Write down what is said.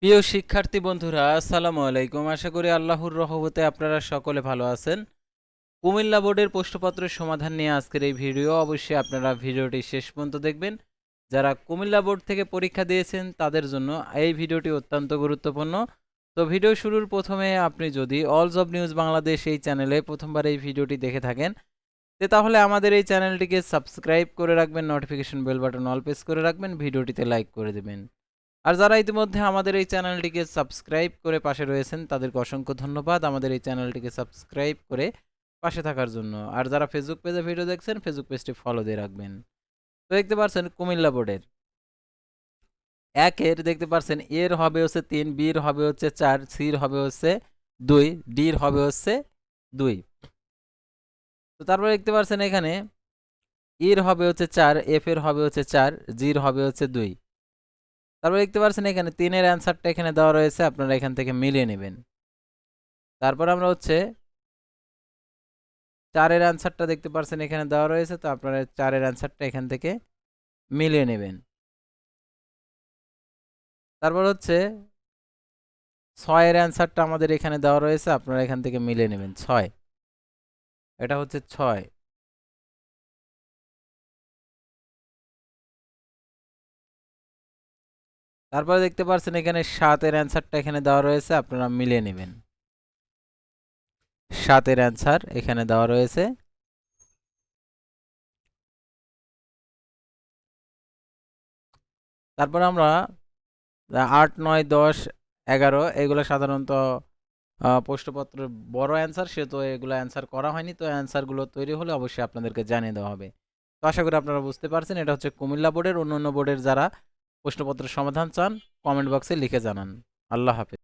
প্রিয় শিক্ষার্থী বন্ধুরা, আসসালামু আলাইকুম। আশা করি আল্লাহর রহমতে আপনারা সকলে ভালো আছেন। কুমিল্লা বোর্ডের প্রশ্নপত্রের সমাধান নিয়ে আজকের এই ভিডিও। অবশ্যই আপনারা ভিডিওটি শেষ পর্যন্ত দেখবেন। যারা কুমিল্লা বোর্ড থেকে পরীক্ষা দিয়েছেন তাদের জন্য এই ভিডিওটি অত্যন্ত গুরুত্বপূর্ণ। তো ভিডিও শুরুর প্রথমে আপনি যদি অল জব নিউজ বাংলাদেশ এই চ্যানেলে প্রথমবার এই ভিডিওটি দেখে থাকেন, তাহলে আমাদের এই চ্যানেলটিকে সাবস্ক্রাইব করে রাখবেন, notification bell button all press করে রাখবেন, ভিডিওটিতে লাইক করে দেবেন। আর যারা ইতিমধ্যে আমাদের এই চ্যানেলটিকে সাবস্ক্রাইব করে পাশে রয়েছেন তাদেরকে অসংখ্য ধন্যবাদ আমাদের এই চ্যানেলটিকে সাবস্ক্রাইব করে পাশে থাকার জন্য। আর যারা ফেসবুক পেজে ভিডিও দেখছেন, ফেসবুক পেজটি ফলো দিয়ে রাখবেন। তো দেখতে পাচ্ছেন কুমিল্লা বোর্ডের একের দেখতে পাচ্ছেন এর হবে হচ্ছে 3, বির হবে হচ্ছে 4, সির হবে হচ্ছে 2, ডির হবে হচ্ছে 2। তো তারপরে দেখতে পাচ্ছেন এখানে ইর হবে হচ্ছে 4, এফ এর হবে হচ্ছে 4, জির হবে হচ্ছে 2। তারপর দেখতে পাচ্ছেন এখানে 3-এর অ্যান্সারটা এখানে দেওয়া রয়েছে, আপনারা এখান থেকে মিলিয়ে নেবেন। তারপর আমরা হচ্ছে 4-এর অ্যান্সারটা দেখতে পাচ্ছেন এখানে দেওয়া রয়েছে, তো আপনারা 4-এর অ্যান্সারটা এখান থেকে মিলিয়ে নেবেন। তারপর হচ্ছে 6-এর অ্যান্সারটা আমাদের এখানে দেওয়া রয়েছে, আপনারা এখান থেকে মিলিয়ে নেবেন। 6, এটা হচ্ছে 6। তারপরে দেখতে পাচ্ছেন এখানে 7-এর অ্যান্সারটা এখানে দেওয়া রয়েছে, আপনারা মিলিয়ে নেবেন। 7-এর অ্যান্সার এখানে দেওয়া রয়েছে। তারপর আমরা 8, 9, 10, 11 এগুলো সাধারণত প্রশ্নপত্রের বড় অ্যান্সার, সেহেতু এগুলো অ্যান্সার করা হয়নি। তো অ্যান্সারগুলো তৈরি হলে অবশ্যই আপনাদেরকে জানিয়ে দেওয়া হবে। তো আশা করি আপনারা বুঝতে পারছেন। এটা হচ্ছে কুমিল্লা বোর্ডের। অন্য বোর্ডের যারা প্রশ্নপত্রের সমাধান চান কমেন্ট বক্সে লিখে জানান। আল্লাহ হাফেজ।